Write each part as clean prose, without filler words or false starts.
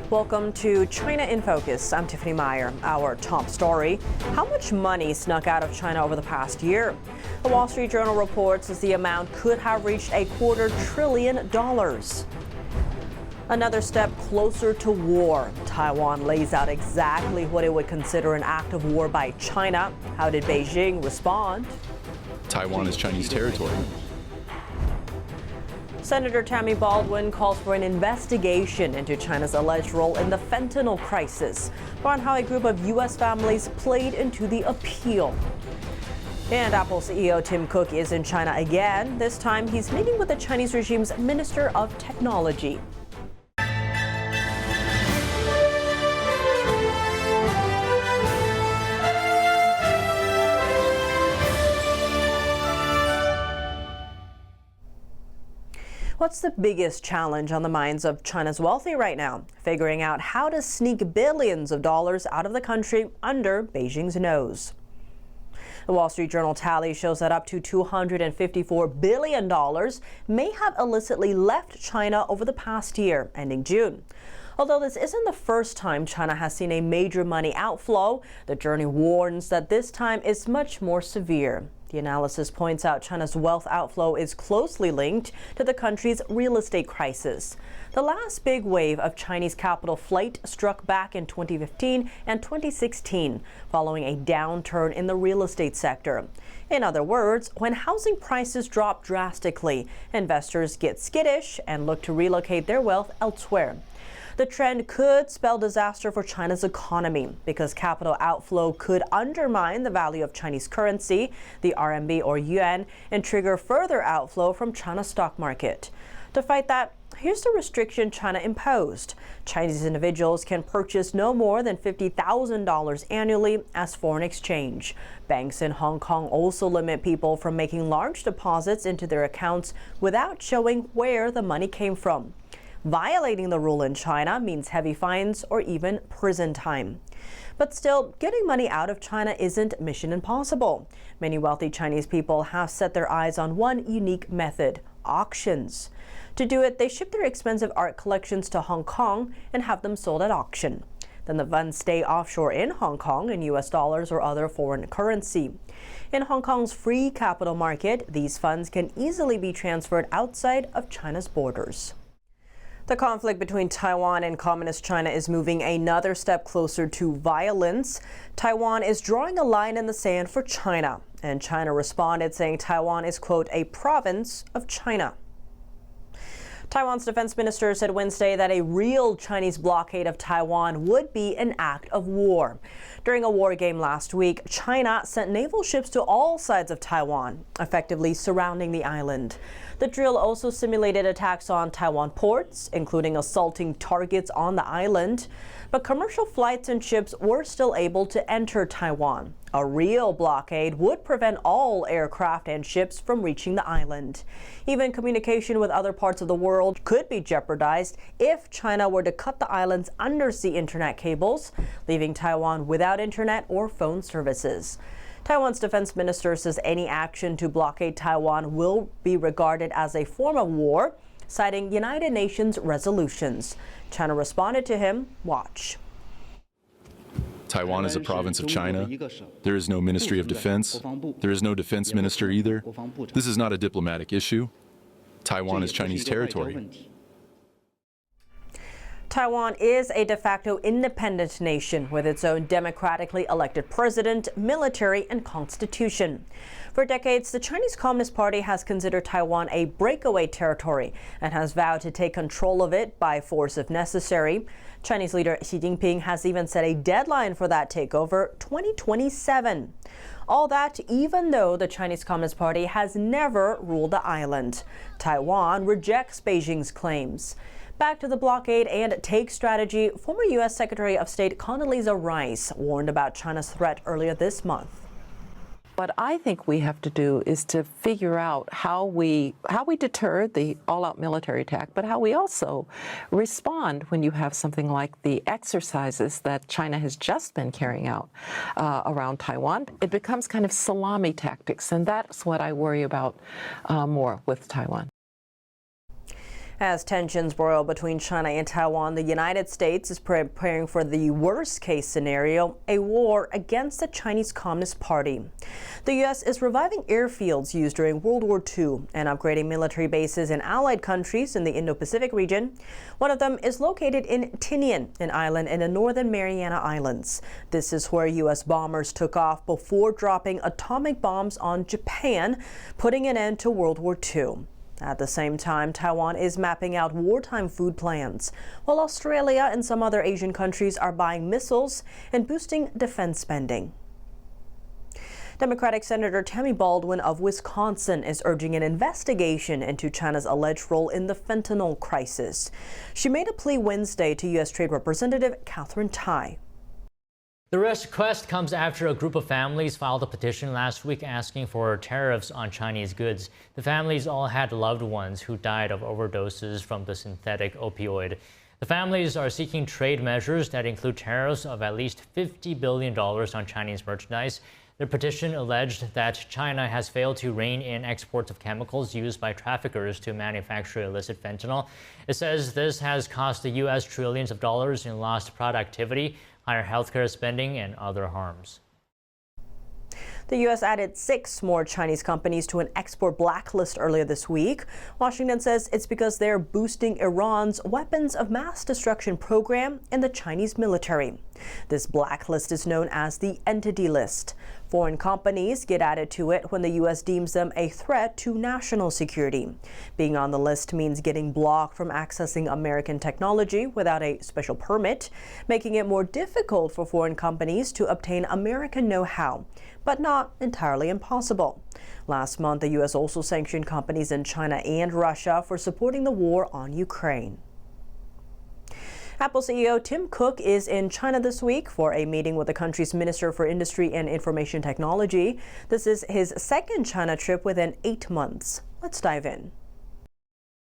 Welcome to China in Focus. I'm Tiffany Meyer. Our top story: how much money snuck out of China over the past year? The Wall Street Journal reports that the amount could have reached $250 billion. Another step closer to war. Taiwan lays out exactly what it would consider an act of war by China. How did Beijing respond? Taiwan is Chinese territory. Senator Tammy Baldwin calls for an investigation into China's alleged role in the fentanyl crisis, or on how a group of U.S. families played into the appeal. And Apple CEO Tim Cook is in China again. This time he's meeting with the Chinese regime's Minister of Technology. What's the biggest challenge on the minds of China's wealthy right now? Figuring out how to sneak billions of dollars out of the country under Beijing's nose. The Wall Street Journal tally shows that up to $254 billion may have illicitly left China over the past year, ending June. Although this isn't the first time China has seen a major money outflow, the journal warns that this time is much more severe. The analysis points out China's wealth outflow is closely linked to the country's real estate crisis. The last big wave of Chinese capital flight struck back in 2015 and 2016, following a downturn in the real estate sector. In other words, when housing prices drop drastically, investors get skittish and look to relocate their wealth elsewhere. The trend could spell disaster for China's economy because capital outflow could undermine the value of Chinese currency, the RMB or yuan, and trigger further outflow from China's stock market. To fight that, here's the restriction China imposed. Chinese individuals can purchase no more than $50,000 annually as foreign exchange. Banks in Hong Kong also limit people from making large deposits into their accounts without showing where the money came from. Violating the rule in China means heavy fines or even prison time. But still, getting money out of China isn't mission impossible. Many wealthy Chinese people have set their eyes on one unique method: auctions. To do it, they ship their expensive art collections to Hong Kong and have them sold at auction. Then the funds stay offshore in Hong Kong in US dollars or other foreign currency. In Hong Kong's free capital market, these funds can easily be transferred outside of China's borders. The conflict between Taiwan and Communist China is moving another step closer to violence. Taiwan is drawing a line in the sand for China, and China responded saying Taiwan is, quote, a province of China. Taiwan's defense minister said Wednesday that a real Chinese blockade of Taiwan would be an act of war. During a war game last week, China sent naval ships to all sides of Taiwan, effectively surrounding the island. The drill also simulated attacks on Taiwan ports, including assaulting targets on the island. But commercial flights and ships were still able to enter Taiwan. A real blockade would prevent all aircraft and ships from reaching the island. Even communication with other parts of the world could be jeopardized if China were to cut the island's undersea internet cables, leaving Taiwan without internet or phone services. Taiwan's defense minister says any action to blockade Taiwan will be regarded as a form of war, citing United Nations resolutions. China responded to him. Watch. Taiwan is a province of China. There is no Ministry of Defense. There is no defense minister either. This is not a diplomatic issue. Taiwan is Chinese territory. Taiwan is a de facto independent nation with its own democratically elected president, military, and constitution. For decades, the Chinese Communist Party has considered Taiwan a breakaway territory and has vowed to take control of it by force if necessary. Chinese leader Xi Jinping has even set a deadline for that takeover, 2027. All that even though the Chinese Communist Party has never ruled the island. Taiwan rejects Beijing's claims. Back to the blockade and take strategy, former U.S. Secretary of State Condoleezza Rice warned about China's threat earlier this month. What I think we have to do is to figure out how we deter the all-out military attack, but how we also respond when you have something like the exercises that China has just been carrying out around Taiwan. It becomes kind of salami tactics, and that's what I worry about more with Taiwan. As tensions boil between China and Taiwan, the United States is preparing for the worst-case scenario, a war against the Chinese Communist Party. The U.S. is reviving airfields used during World War II and upgrading military bases in allied countries in the Indo-Pacific region. One of them is located in Tinian, an island in the northern Mariana Islands. This is where U.S. bombers took off before dropping atomic bombs on Japan, putting an end to World War II. At the same time, Taiwan is mapping out wartime food plans, while Australia and some other Asian countries are buying missiles and boosting defense spending. Democratic Senator Tammy Baldwin of Wisconsin is urging an investigation into China's alleged role in the fentanyl crisis. She made a plea Wednesday to U.S. Trade Representative Katherine Tai. The request comes after a group of families filed a petition last week asking for tariffs on Chinese goods. The families all had loved ones who died of overdoses from the synthetic opioid. The families are seeking trade measures that include tariffs of at least $50 billion on Chinese merchandise. The petition alleged that China has failed to rein in exports of chemicals used by traffickers to manufacture illicit fentanyl. It says this has cost the U.S. trillions of dollars in lost productivity, higher healthcare spending, and other harms. The U.S. added 6 more Chinese companies to an export blacklist earlier this week. Washington says it's because they're boosting Iran's weapons of mass destruction program and the Chinese military. This blacklist is known as the Entity List. Foreign companies get added to it when the U.S. deems them a threat to national security. Being on the list means getting blocked from accessing American technology without a special permit, making it more difficult for foreign companies to obtain American know-how, but not entirely impossible. Last month, the U.S. also sanctioned companies in China and Russia for supporting the war on Ukraine. Apple CEO Tim Cook is in China this week for a meeting with the country's Minister for Industry and Information Technology. This is his second China trip within 8 months. Let's dive in.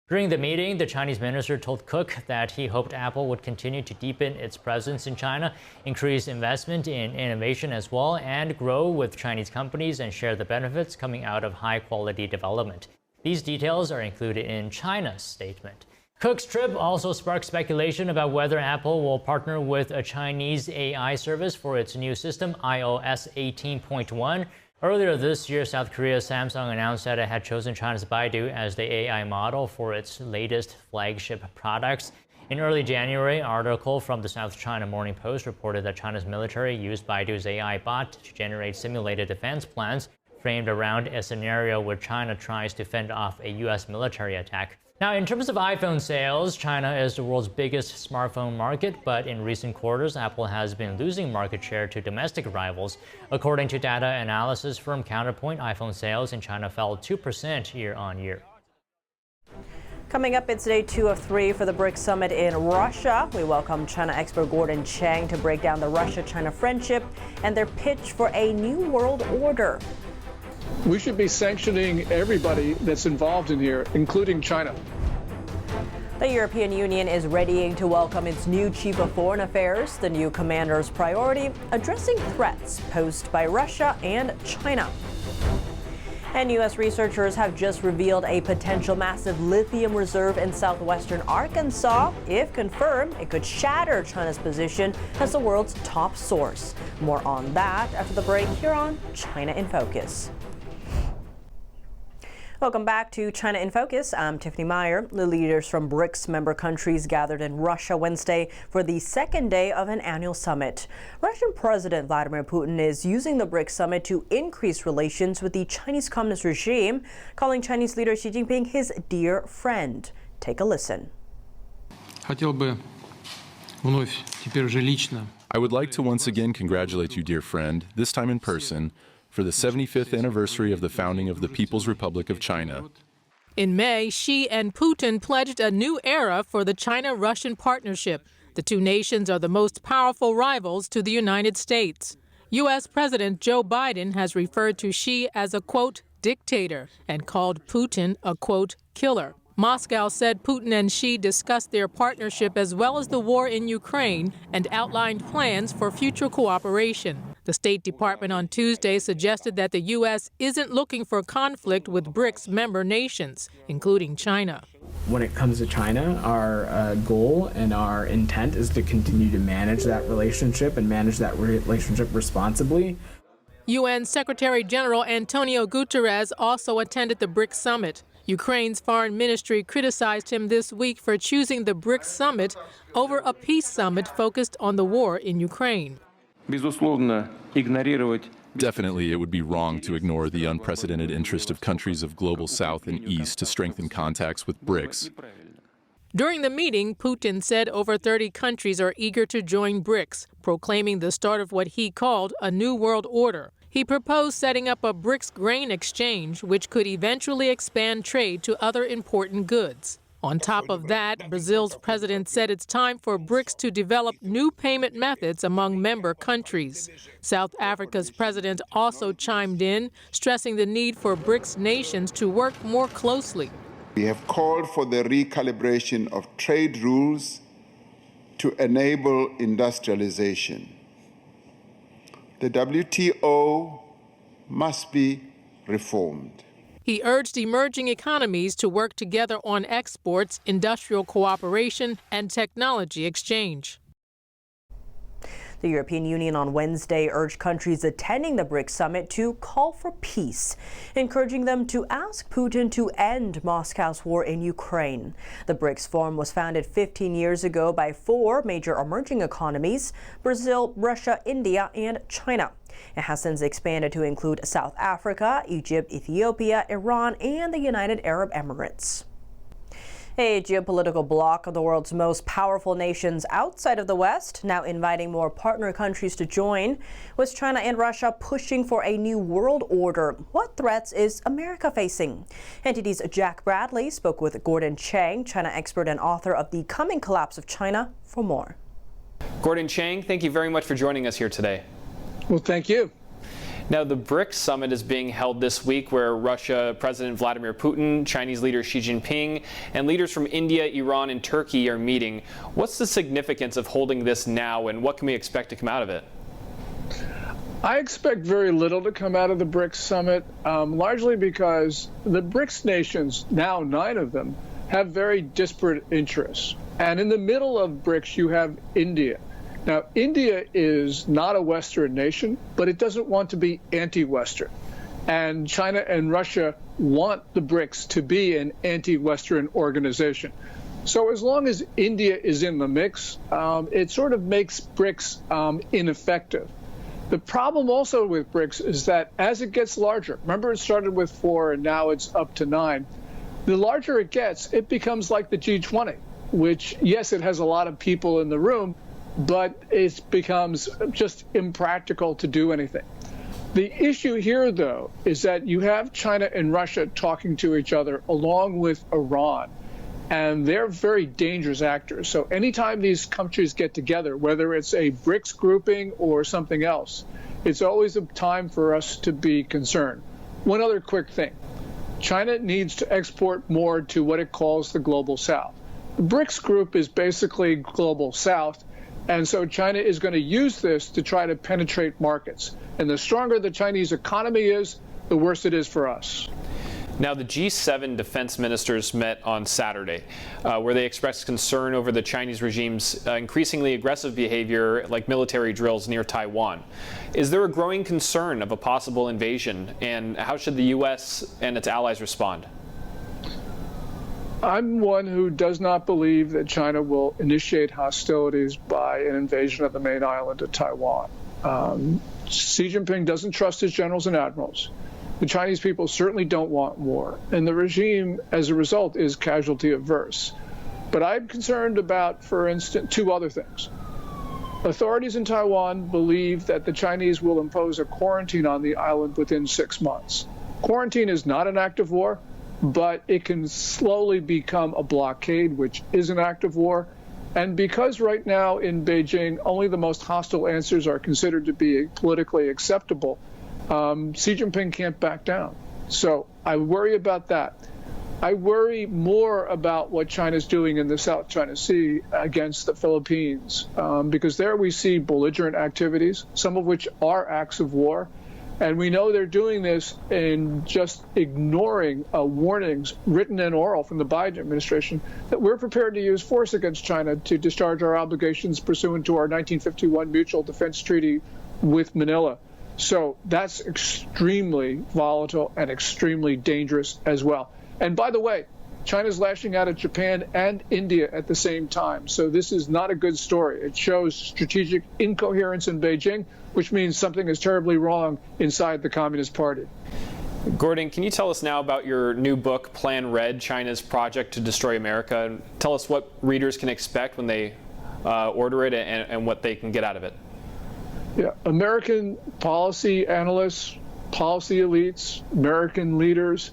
During the meeting, the Chinese minister told Cook that he hoped Apple would continue to deepen its presence in China, increase investment in innovation as well, and grow with Chinese companies and share the benefits coming out of high-quality development. These details are included in China's statement. Cook's trip also sparked speculation about whether Apple will partner with a Chinese AI service for its new system, iOS 18.1. Earlier this year, South Korea's Samsung announced that it had chosen China's Baidu as the AI model for its latest flagship products. In early January, an article from the South China Morning Post reported that China's military used Baidu's AI bot to generate simulated defense plans framed around a scenario where China tries to fend off a U.S. military attack. Now, in terms of iPhone sales, China is the world's biggest smartphone market, but in recent quarters, Apple has been losing market share to domestic rivals. According to data analysis firm Counterpoint, iPhone sales in China fell 2% year-on-year. Coming up, it's day 2 of 3 for the Brics summit in Russia. We welcome China expert Gordon Chang to break down the Russia-China friendship and their pitch for a new world order. We should be sanctioning everybody that's involved in here, including China. The European Union is readying to welcome its new chief of foreign affairs. The new commander's priority, addressing threats posed by Russia and China. And U.S. researchers have just revealed a potential massive lithium reserve in southwestern Arkansas. If confirmed, it could shatter China's position as the world's top source. More on that after the break here on China in Focus. Welcome back to China in Focus. I'm Tiffany Meyer. The leaders from Brics member countries gathered in Russia Wednesday for the second day of an annual summit. Russian President Vladimir Putin is using the Brics summit to increase relations with the Chinese Communist regime, calling Chinese leader Xi Jinping his dear friend. Take a listen. I would like to once again congratulate you, dear friend, this time in person, for the 75th anniversary of the founding of the People's Republic of China. In May, Xi and Putin pledged a new era for the China-Russian partnership. The two nations are the most powerful rivals to the United States. U.S. President Joe Biden has referred to Xi as a, quote, dictator and called Putin a, quote, killer. Moscow said Putin and Xi discussed their partnership as well as the war in Ukraine and outlined plans for future cooperation. The State Department on Tuesday suggested that the U.S. isn't looking for conflict with BRICS member nations, including China. When it comes to China, our goal and our intent is to continue to manage that relationship and manage that relationship responsibly. UN Secretary General Antonio Guterres also attended the BRICS summit. Ukraine's foreign ministry criticized him this week for choosing the BRICS summit over a peace summit focused on the war in Ukraine. Definitely, it would be wrong to ignore the unprecedented interest of countries of global South and East to strengthen contacts with BRICS. During the meeting, Putin said over 30 countries are eager to join BRICS, proclaiming the start of what he called a new world order. He proposed setting up a BRICS grain exchange, which could eventually expand trade to other important goods. On top of that, Brazil's president said it's time for BRICS to develop new payment methods among member countries. South Africa's president also chimed in, stressing the need for BRICS nations to work more closely. We have called for the recalibration of trade rules to enable industrialization. The WTO must be reformed. He urged emerging economies to work together on exports, industrial cooperation, and technology exchange. The European Union on Wednesday urged countries attending the BRICS summit to call for peace, encouraging them to ask Putin to end Moscow's war in Ukraine. The BRICS forum was founded 15 years ago by 4 major emerging economies: Brazil, Russia, India, and China. It has since expanded to include South Africa, Egypt, Ethiopia, Iran, and the United Arab Emirates. A geopolitical bloc of the world's most powerful nations outside of the West, now inviting more partner countries to join, with China and Russia pushing for a new world order. What threats is America facing? NTD's Jack Bradley spoke with Gordon Chang, China expert and author of The Coming Collapse of China, for more. Gordon Chang, thank you very much for joining us here today. Well, thank you. Now, the BRICS summit is being held this week, where Russia President Vladimir Putin, Chinese leader Xi Jinping, and leaders from India, Iran, and Turkey are meeting. What's the significance of holding this now, and what can we expect to come out of it? I expect very little to come out of the BRICS summit, largely because the BRICS nations, now 9 of them, have very disparate interests. And in the middle of BRICS, you have India. Now, India is not a Western nation, but it doesn't want to be anti-Western. And China and Russia want the BRICS to be an anti-Western organization. So as long as India is in the mix, it sort of makes BRICS ineffective. The problem also with BRICS is that as it gets larger, remember it started with 4 and now it's up to 9, the larger it gets, it becomes like the G20, which, yes, it has a lot of people in the room, but it becomes just impractical to do anything. The issue here, though, is that you have China and Russia talking to each other along with Iran, and they're very dangerous actors. So anytime these countries get together, whether it's a BRICS grouping or something else, it's always a time for us to be concerned. One other quick thing. China needs to export more to what it calls the Global South. The BRICS group is basically Global South, and so China is going to use this to try to penetrate markets. And the stronger the Chinese economy is, the worse it is for us. Now, the G7 defense ministers met on Saturday, where they expressed concern over the Chinese regime's increasingly aggressive behavior, like military drills near Taiwan. Is there a growing concern of a possible invasion, and how should the U.S. and its allies respond? I'm one who does not believe that China will initiate hostilities by an invasion of the main island of Taiwan. Xi Jinping doesn't trust his generals and admirals. The Chinese people certainly don't want war, and the regime, as a result, is casualty averse. But I'm concerned about, for instance, 2 other things. Authorities in Taiwan believe that the Chinese will impose a quarantine on the island within 6 months. Quarantine is not an act of war, but it can slowly become a blockade, which is an act of war. And because right now in Beijing, only the most hostile answers are considered to be politically acceptable, Xi Jinping can't back down. So I worry about that. I worry more about what China's doing in the South China Sea against the Philippines, because there we see belligerent activities, some of which are acts of war. And we know they're doing this in just ignoring warnings, written and oral, from the Biden administration that we're prepared to use force against China to discharge our obligations pursuant to our 1951 Mutual Defense Treaty with Manila. So that's extremely volatile and extremely dangerous as well. And by the way, China's lashing out at Japan and India at the same time. So this is not a good story. It shows strategic incoherence in Beijing, which means something is terribly wrong inside the Communist Party. Gordon, can you tell us now about your new book, Plan Red, China's Project to Destroy America? And tell us what readers can expect when they order it and what they can get out of it. Yeah, American policy analysts, policy elites, American leaders,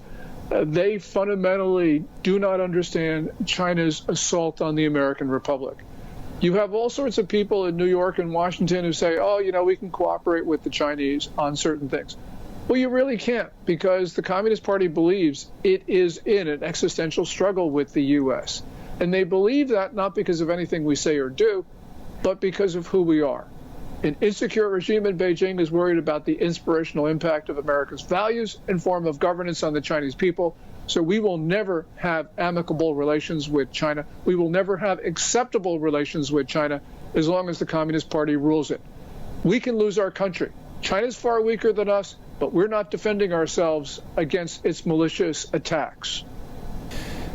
they fundamentally do not understand China's assault on the American Republic. You have all sorts of people in New York and Washington who say, oh, you know, we can cooperate with the Chinese on certain things. Well, you really can't, because the Communist Party believes it is in an existential struggle with the U.S. And they believe that not because of anything we say or do, but because of who we are. An insecure regime in Beijing is worried about the inspirational impact of America's values and form of governance on the Chinese people. So we will never have amicable relations with China. We will never have acceptable relations with China as long as the Communist Party rules it. We can lose our country. China's far weaker than us, but we're not defending ourselves against its malicious attacks.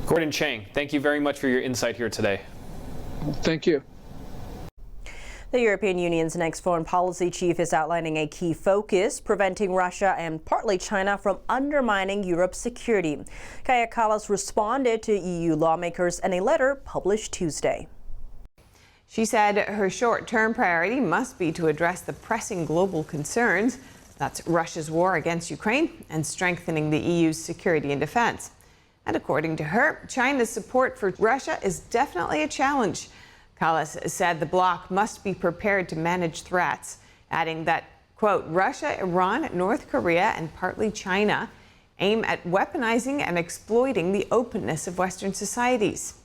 Gordon Chang, thank you very much for your insight here today. Thank you. The European Union's next foreign policy chief is outlining a key focus, preventing Russia and partly China from undermining Europe's security. Kaja Kallas responded to EU lawmakers in a letter published Tuesday. She said her short-term priority must be to address the pressing global concerns. That's Russia's war against Ukraine and strengthening the EU's security and defense. And according to her, China's support for Russia is definitely a challenge. Kallas said the bloc must be prepared to manage threats, adding that, quote, Russia, Iran, North Korea, and partly China aim at weaponizing and exploiting the openness of Western societies.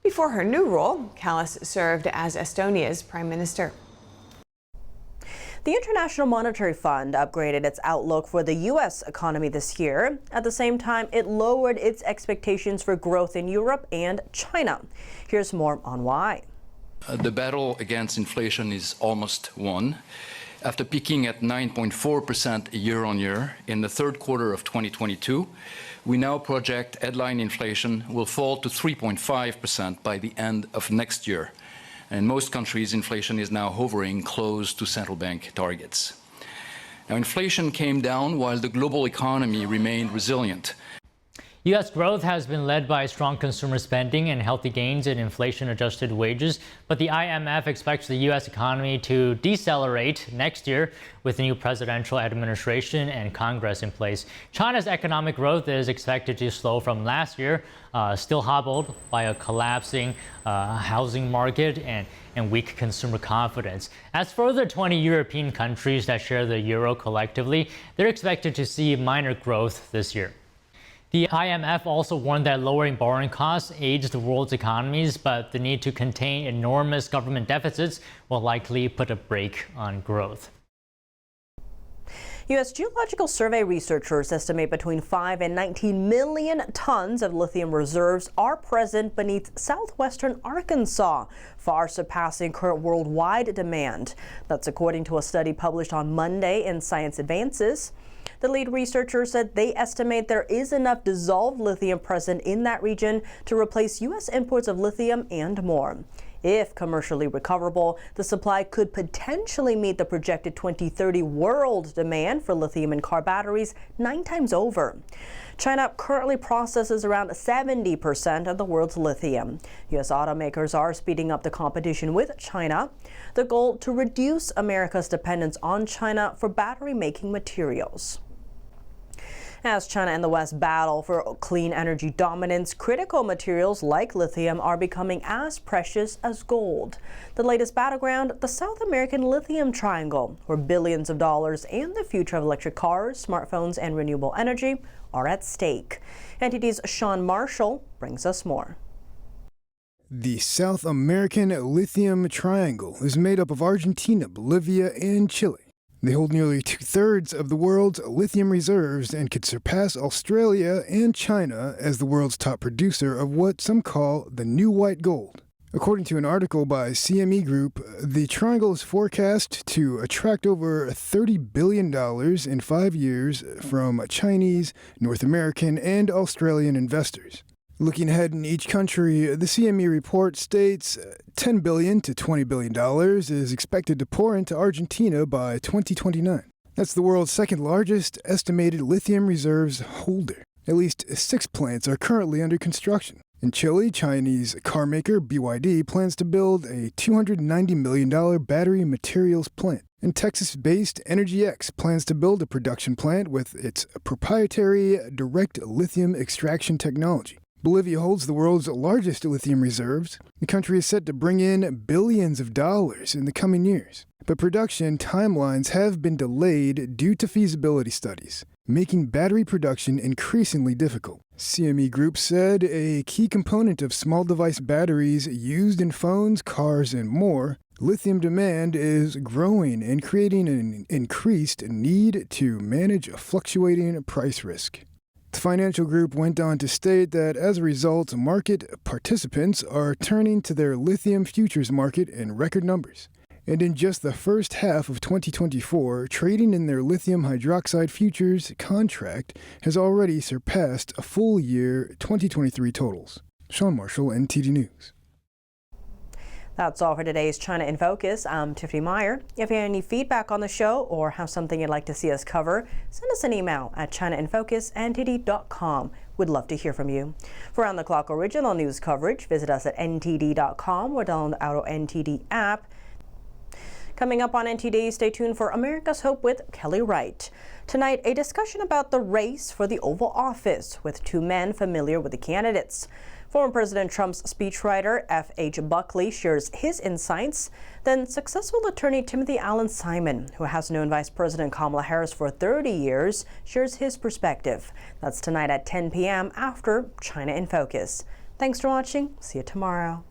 Before her new role, Kallas served as Estonia's prime minister. The International Monetary Fund upgraded its outlook for the U.S. economy this year. At the same time, it lowered its expectations for growth in Europe and China. Here's more on why. The battle against inflation is almost won. After peaking at 9.4% year-on-year in the third quarter of 2022, we now project headline inflation will fall to 3.5% by the end of next year. In most countries, inflation is now hovering close to central bank targets. Now, inflation came down while the global economy remained resilient. U.S. growth has been led by strong consumer spending and healthy gains in inflation-adjusted wages, but the IMF expects the U.S. economy to decelerate next year with the new presidential administration and Congress in place. China's economic growth is expected to slow from last year, still hobbled by a collapsing housing market and weak consumer confidence. As for the 20 European countries that share the euro collectively, they're expected to see minor growth this year. The IMF also warned that lowering borrowing costs aids the world's economies, but the need to contain enormous government deficits will likely put a brake on growth. U.S. Geological Survey researchers estimate between 5 and 19 million tons of lithium reserves are present beneath southwestern Arkansas, far surpassing current worldwide demand. That's according to a study published on Monday in Science Advances. The lead researcher said they estimate there is enough dissolved lithium present in that region to replace U.S. imports of lithium and more. If commercially recoverable, the supply could potentially meet the projected 2030 world demand for lithium in car batteries 9 times over. China currently processes around 70% of the world's lithium. U.S. automakers are speeding up the competition with China. The goal to reduce America's dependence on China for battery making materials. As China and the West battle for clean energy dominance, critical materials like lithium are becoming as precious as gold. The latest battleground, the South American Lithium Triangle, where billions of dollars and the future of electric cars, smartphones, and renewable energy are at stake. NTD's Sean Marshall brings us more. The South American Lithium Triangle is made up of Argentina, Bolivia, and Chile. They hold nearly 2/3 of the world's lithium reserves and could surpass Australia and China as the world's top producer of what some call the new white gold. According to an article by CME Group, the triangle is forecast to attract over $30 billion in 5 years from Chinese, North American, and Australian investors. Looking ahead in each country, the CME report states $10 billion to $20 billion is expected to pour into Argentina by 2029. That's the world's second largest estimated lithium reserves holder. At least 6 plants are currently under construction. In Chile, Chinese carmaker BYD plans to build a $290 million battery materials plant. And Texas-based EnergyX plans to build a production plant with its proprietary direct lithium extraction technology. Bolivia holds the world's largest lithium reserves. The country is set to bring in billions of dollars in the coming years. But production timelines have been delayed due to feasibility studies, making battery production increasingly difficult. CME Group said a key component of small device batteries used in phones, cars, and more, lithium demand is growing and creating an increased need to manage a fluctuating price risk. The financial group went on to state that as a result, market participants are turning to their lithium futures market in record numbers. And in just the first half of 2024, trading in their lithium hydroxide futures contract has already surpassed a full year 2023 totals. Sean Marshall, NTD News. That's all for today's China in Focus. I'm Tiffany Meyer. If you have any feedback on the show or have something you'd like to see us cover, send us an email at chinainfocus@ntd.com. We'd love to hear from you. For round-the-clock original news coverage, visit us at ntd.com or download the Auto NTD app. Coming up on NTD, stay tuned for America's Hope with Kelly Wright. Tonight, a discussion about the race for the Oval Office with 2 men familiar with the candidates. Former President Trump's speechwriter F.H. Buckley shares his insights. Then successful attorney Timothy Allen Simon, who has known Vice President Kamala Harris for 30 years, shares his perspective. That's tonight at 10 p.m. after China in Focus. Thanks for watching. See you tomorrow.